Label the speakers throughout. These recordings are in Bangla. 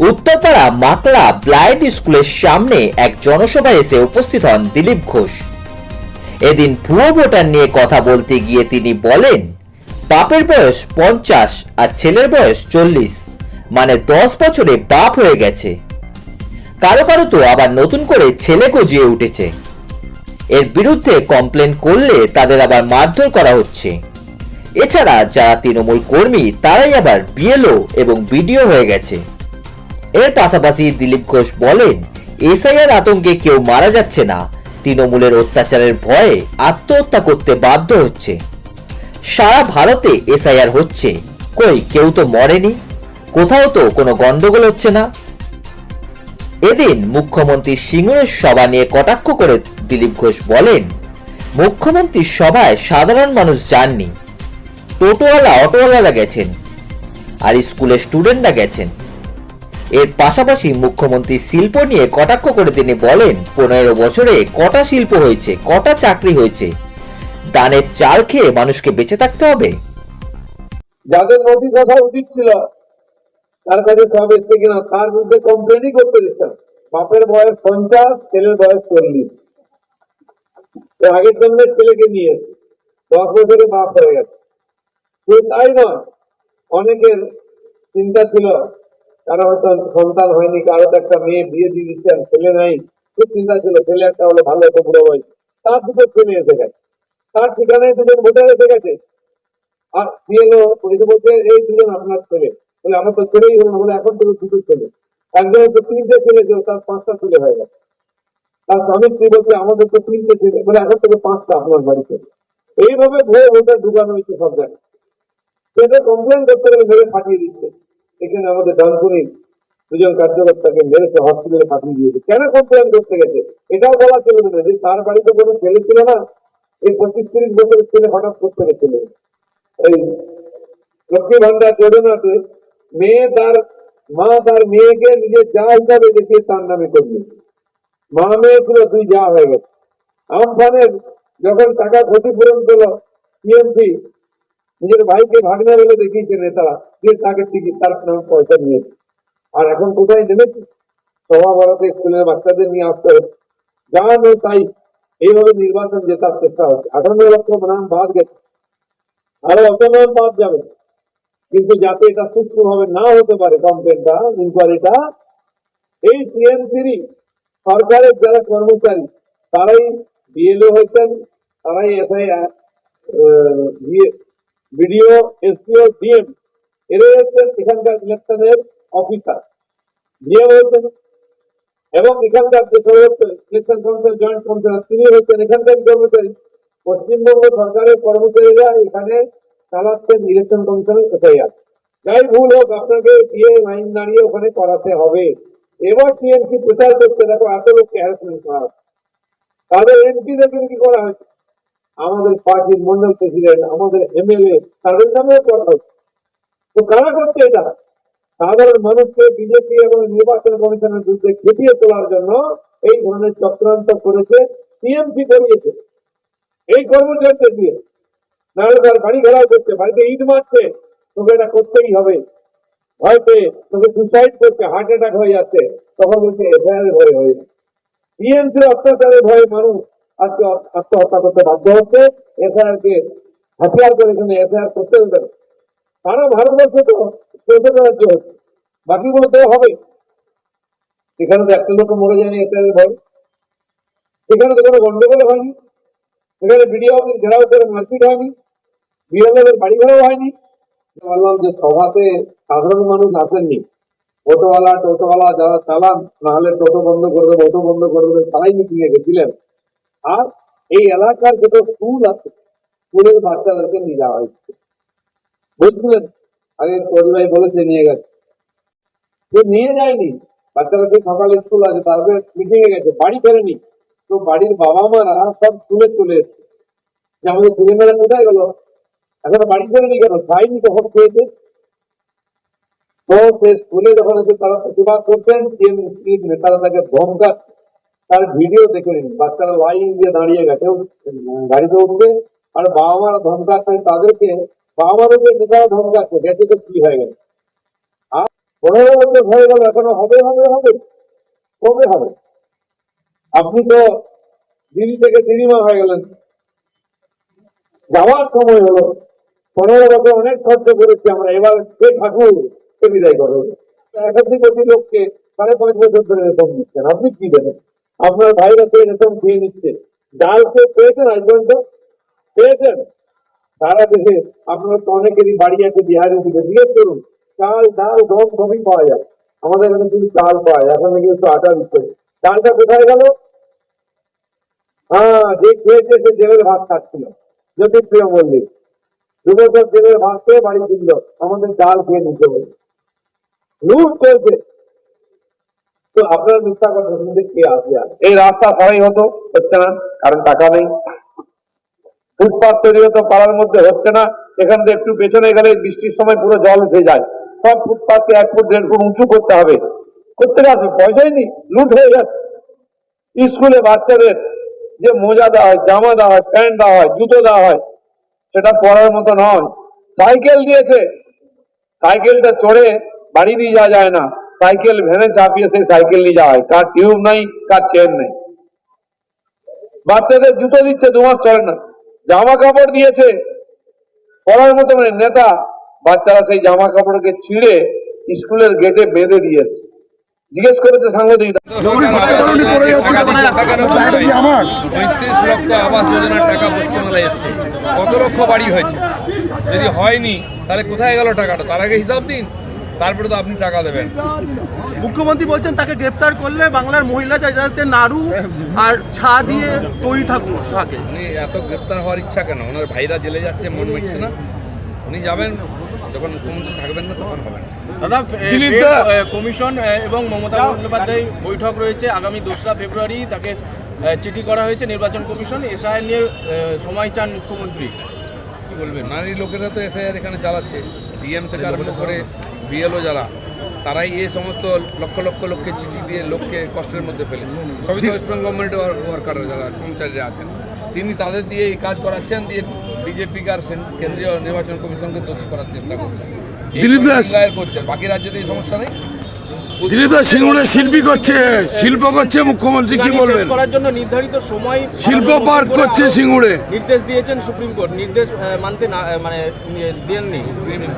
Speaker 1: উত্তরপাড়া মাকলা ব্লাইন্ড স্কুলের সামনে এক জনসভায় এসে উপস্থিত হন দিলীপ ঘোষ। এদিন ভুয়ো ভোটার নিয়ে কথা বলতে গিয়ে তিনি বলেন, বাপের বয়স 50 আর ছেলের বয়স 40, মানে 10 বছরে বাপ হয়ে গেছে। কারো কারো তো আবার নতুন করে ছেলে গজিয়ে উঠেছে। এর বিরুদ্ধে কমপ্লেন করলে তাদের আবার মারধর করা হচ্ছে। এছাড়া যারা তৃণমূল কর্মী তারাই আবার বিএলও এবং বিডিও হয়ে গেছে। এর পাশাপাশি দিলীপ ঘোষ বলেন, এসআইআর আতঙ্কে কেউ মারা যাচ্ছে না, তৃণমূলের অত্যাচারের ভয়ে আত্মহত্যা করতে বাধ্য হচ্ছে। সারা ভারতে এসআইআর হচ্ছে, কই কেউ তো মরেনি, কোথাও তো কোনো গন্ডগোল হচ্ছে না। এদিন মুখ্যমন্ত্রী সিঙ্গুরের সভা নিয়ে কটাক্ষ করে দিলীপ ঘোষ বলেন, মুখ্যমন্ত্রীর সভায় সাধারণ মানুষ যাননি, টোটোওয়ালা অটোওয়ালারা গেছেন আর স্কুলের স্টুডেন্টরা গেছেন। এর পাশাপাশি মুখ্যমন্ত্রী শিল্প নিয়ে কটাক্ষ করে তিনি বলেন, 15 বছরে কটা শিল্প হয়েছে, কটা চাকরি হয়েছে, দানের চাল খেয়ে মানুষকে বেঁচে থাকতে হবে।
Speaker 2: যাদের নোটিশ আসা উচিত ছিল তার কাছে সব এসছে কিনা তার বিরুদ্ধে কমপ্লেনই করতে দিচ্ছেন। বাপের বয়স 50, ছেলের বয়স 40। আগের জন্মের ছেলেকে নিয়ে 10 বছরে বাপ হয়ে গেছে। তাই নয়, অনেকের চিন্তা ছিল, কারো হয়তো সন্তান হয়নি, কারো একটা মেয়ে বিয়ে দিয়ে দিচ্ছেন, ছেলে নাই, খুব চিন্তা ছিল ছেলে একটা হলে ভালো হতো বুড়ো বয়স। তার দুটো ছেলে এসে গেছে, তার ঠিকানায় দুজন ভোটার এসে গেছে। আর বিএলও এসে বলছে, এই দুজন আপনার ছেলে। বলে আমার তো ছেলেই হলো না, বলে এখন তো দুটো ছেলে। একজনের তো 3টে ছেলে ছিল, তার 5টা ছেলে হয়ে গেছে। তার স্বামী স্ত্রী বলছে, আমাদের তো 3টে ছেলে, বলে এখন থেকে 5টা আপনার বাড়িতে। এইভাবে ভুয়ো ভোটার ঢুকানো হয়েছে সব জায়গায়। সেটা কমপ্লেন করতে গেলে মেরে ফাটিয়ে দিচ্ছে। এখানে আমাদের ডানপুরি দুজন কার্যকর্তাকে মেরেছে, হসপিটালে পাঠিয়ে দিয়েছে। কেন কমপ্লেন করতে গেছে এটাও বলা চলবে না যে তার বাড়িতে কোনো ছেলে ছিল না, এই 25-30 বছরের ছেলে হঠাৎ করতে গেছিল। এই লক্ষ্মী ভান্ডার যোজনাতে মা তার মেয়েকে নিজের যা হিসাবে দেখিয়ে তার নামে করিয়েছে। মা মেয়ে ছিল 2 যা হয়ে গেছে। আমফানের যখন টাকা ক্ষতিপূরণ করলো টিএমসি, নিজের ভাইকে ভাগনা বলে দেখিয়েছে নেতারা, যে তাকে টিকিট তার নাম পয়সা নিয়েছে। আর এখন কোথায় নেমেছে? সভা বরাতে স্কুলের বাচ্চাদের নিয়ে আসতে হচ্ছে, যা নেই তাই। এইভাবে নির্বাচন জেতার চেষ্টা হচ্ছে। 58 লক্ষ নাম বাদ গেছে, আরো অত নাম বাদ যাবে। কিন্তু যাতে এটা সুষ্ঠুভাবে না হতে পারে, কমপ্লেনটা ইনকোয়ারিটা, এই টিএমসি সরকারের যারা কর্মচারী তারাই বিএলও হয়েছেন, তারাই এসআইআর বিডিও, এসপিও, ডিএম, এরাই হচ্ছেন এখানকার ইলেকশনের অফিসার, ডিএম হচ্ছেন। এবং এখানকার যে সমস্ত ইলেকশন কমিশন জয়েন্ট কমিশনার তিনি হচ্ছেন এখানকার কর্মচারী। পশ্চিমবঙ্গ সরকারের কর্মচারীরা এখানে চালাচ্ছেন ইলেকশন কমিশনের এসআইআর। যাই ভুল হোক, আপনাকে দিয়ে লাইন দাঁড়িয়ে ওখানে করাতে হবে। এবার টিএমসি প্রচার করতে, দেখো এত লোককে হ্যারাসমেন্ট করা হচ্ছে। তাদের এমপিদের কি করা হয়েছে, আমাদের পার্টির মন্ডল প্রেসিডেন্ট, আমাদের এমএলএ, তাদের নামেও করা হচ্ছে। তো কারা করছে এটা? সাধারণ মানুষকে বিজেপি এবং নির্বাচন কমিশনের বিরুদ্ধে খেপিয়ে তোলার জন্য এই ধরনের চক্রান্ত করেছে, টিএমসি করিয়েছে এই কর্মচারীদের দিয়ে। নাহলে তার বাড়ি ঘেরাও করছে, বাড়িতে ইট মারছে, তোকে এটা করতেই হবে, হয়তো তোকে সুসাইড করছে, হার্ট অ্যাটাক হয়ে যাচ্ছে, তখন বলছে এফআইআর ভয় হয়ে যাচ্ছে। টিএমসির অত্যাচারের ভয়ে মানুষ আজকে আত্মহত্যা করতে বাধ্য হচ্ছে। এসআইআর কে হাতিয়ার করে এখানে এসআইআর করতে হবে। সারা ভারতবর্ষে তো 14টা রাজ্য হচ্ছে, বাকিগুলো তো হবে। সেখানে তো একটা লোক মরে যায়নি এসআইআর ভয়, সেখানে তো কোনো গন্ডগোল হয়নি, সেখানে বিডিও অফিস ঘেরাও করে মারপিট হয়নি, বিএলওদের বাড়ি ঘেরাও হয়নি। বললাম যে সভাতে সাধারণ মানুষ আসেননি, টোটোওয়ালা যারা চালান, নাহলে টোটো বন্ধ করে দেবে, অটো বন্ধ করে দেবে, তারাই মিটিং এ গেছিলেন। আর এই এলাকার যত স্কুল আছে, স্কুলের বাচ্চাদেরকে নিয়ে যাওয়া হয়েছে, বুঝলেন? আগে পরিবার বলেছে নিয়ে গেছে, যে নিয়ে যায়নি। বাচ্চাদেরকে সকালে স্কুল আছে, তারপরে মিটিং এ গেছে, বাড়ি ফেরেনি। তো বাড়ির বাবা মারা সব স্কুলে চলে এসছে, যে আমাদের ছেলেমেয়েরা কোথায় গেল, এখন বাড়ি ফেরেনি কেন, খাইনি তখন খেয়েছে। তো সে স্কুলে যখন এসে তারা প্রতিবাদ করতেন, নেতারা তাকে ধমকাচ্ছে। তার ভিডিও দেখে নিন, বাচ্চারা লাইন দিয়ে দাঁড়িয়ে গেছে, গাড়িতে উঠবে আর বাবা মারা ধমকাচ্ছে তাদেরকে, বাবা মাদের নেতারা ধমকাচ্ছে, গেছে তো কি হয়ে গেছে। 15 বছর হয়ে গেল, এখনো হবে হবে হবে, কবে হবে? আপনি তো দিল্লি থেকে দিদিমা হয়ে গেলেন, যাওয়ার সময় হলো। 15 বছর অনেক খরচ করেছি আমরা, এবার কে ঠাকুর কে বিদায় করো? 81 কোটি লোককে 5.5 বছর ধরে রেশন দিচ্ছেন, আপনি কি দেবেন? আপনার ভাইরা তো রেশন খেয়ে নিচ্ছে। ডাল তো পেয়েছেন আজ পর্যন্ত? পেয়েছেন? সারা দেশে আপনার তো অনেকেরই বাড়ি আছে বিহারের দিকে, জিজ্ঞেস করুন, চাল ডাল গম সবই পাওয়া যায়। আমাদের এখানে শুধু চাল পাওয়া যায়, এখন নাকি একটু আটা দিচ্ছে। ডালটা কোথায় গেল? হ্যাঁ, যে খেয়েছে সে জেলের ভাত খাচ্ছিল, জ্যোতিপ্রিয় মল্লিক 2 বছর জেলের ভাত খেয়ে বাড়ি ফিরল, আমাদের ডাল খেয়ে নিতে বলে লুট চলছে। তো আপনার মিথ্যা কথা শুনতে কে আসবে? এই রাস্তা সারাই হচ্ছে না, কারণ টাকা নেই। ফুটপাথ তৈরি হতো, পাড়ার মধ্যে হচ্ছে না। এখান থেকে একটু পেছনে গেলে বৃষ্টির সময় পুরো জল উঠে যায়। সব ফুটপাথকে 1 ফুট 1.5 ফুট উঁচু করতে হবে, করতে আসবে, পয়সাই নেই, লুট হয়ে যাচ্ছে। স্কুলে বাচ্চাদের যে মোজা দেওয়া হয়, জামা দেওয়া হয়, প্যান্ট দেওয়া হয়, জুতো দেওয়া হয়, সেটা পরার মতো নয়। সাইকেল দিয়েছে, সাইকেলটা চড়ে বাড়ি নিয়ে যাওয়া যায় না, সাইকেল ভ্যানে চাপিয়ে সেই সাইকেল নিয়ে যাওয়া হয়, কার টিউব নাই, কার চেন নেই। বাচ্চাদের জুতো দিচ্ছে, 2 মাস চলে না। জামা কাপড় দিয়েছে পরার মতো নেতা, বাচ্চারা সেই জামা কাপড়কে ছিঁড়ে স্কুলের গেটে বেঁধে দিয়েছে। জিজ্ঞেস করেছে সাংবাদিকরা,
Speaker 3: 35 লক্ষ আবাস যোজনার টাকা পশ্চিমবাংলায় এসছে, কত লক্ষ বাড়ি হয়েছে? যদি হয়নি তাহলে কোথায় গেল টাকাটা? তার আগে হিসাব দিন, তারপরে তো আপনি টাকা দেবেন।
Speaker 4: মুখ্যমন্ত্রী বলছেন তাকে গ্রেপ্তার করলে বাংলার মহিলা যাতে নাড়ু আর ছা দিয়ে তৈরি থাকে।
Speaker 3: উনি এত গ্রেপ্তার হওয়ার ইচ্ছা কেন? ওনার ভাইরা জেলে যাচ্ছে, মন মিটছে না? উনি যাবেন, যখন মুখ্যমন্ত্রী থাকবেন না তখন হবেন।
Speaker 4: দাদা, কমিশন এবং মমতা বন্দ্যোপাধ্যায় বৈঠক রয়েছে আগামী 2রা ফেব্রুয়ারি, তাকে চিঠি করা হয়েছে নির্বাচন কমিশন, এসআইআর নিয়ে সময় চান মুখ্যমন্ত্রী, কি বলবেন?
Speaker 3: নারী লোকেরা তো এসআইআর এখানে চালাচ্ছে, ডিএম থেকে আরম্ভ করে বিএলও যারা, তারাই এই সমস্ত লক্ষ লক্ষ লোককে চিঠি দিয়ে লোককে কষ্টের মধ্যে ফেলেছে। সবই তো ওয়েস্ট বেঙ্গল গভর্নমেন্টের ওয়ার্কাররা যারা কর্মচারীরা আছেন, তিনি তাদের দিয়ে এই কাজ করাচ্ছেন, দিয়ে বিজেপি আর কেন্দ্রীয় নির্বাচন কমিশনকে দোষী করার চেষ্টা করছেন।
Speaker 5: দিলীপ দাস
Speaker 3: করছেন, বাকি রাজ্যতে এই সমস্যা নেই।
Speaker 5: দিলীপ দাস সিঙ্গুরে শিল্পী করছে, শিল্প করছে, মুখ্যমন্ত্রী কি বলবেন?
Speaker 4: করার জন্য নির্ধারিত সময়
Speaker 5: শিল্প পার্ক করছে সিঙ্গুরে,
Speaker 4: নির্দেশ দিয়েছেন সুপ্রিম কোর্ট, নির্দেশ মানতে না মানে দেননি।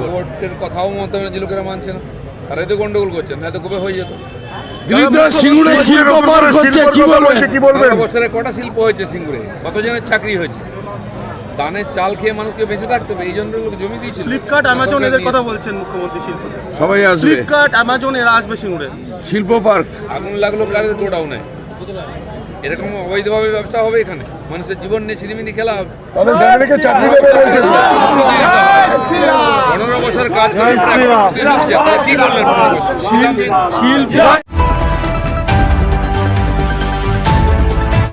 Speaker 3: কোর্টের কথাও মমতা ব্যানার্জি লোকেরা মানছে না, তারাই তো গন্ডগোল করছেন, না তো কবে হয়ে যেত।
Speaker 5: দিলীপ দাস সিঙ্গুরে শিল্প পার্ক করছে, কি বলবেন?
Speaker 3: বছরে কটা শিল্প হয়েছে সিঙ্গুরে? কতজনের চাকরি হয়েছে? দানের চাল খেয়ে মানুষকে বেঁচে থাকতে হবে, এই জন্য লোক জমি দিয়েছিল।
Speaker 4: ফ্লিপকার্ট, অ্যামাজন এদের কথা বলছেন মুখ্যমন্ত্রী। শিল্প
Speaker 5: সবাই আসবে,
Speaker 4: ফ্লিপকার্ট, অ্যামাজন এরা আসবে সিঙ্গুরে।
Speaker 5: শিল্প পার্ক
Speaker 3: আগুন লাগলো কারের গোডাউনে, এরকম অবৈধভাবে ব্যবসা হবে এখানে? মানুষের জীবন নিয়ে ছিনিমিনি খেলা হবে? 15 বছর কাজ করে কি করলেন? 15 বছর?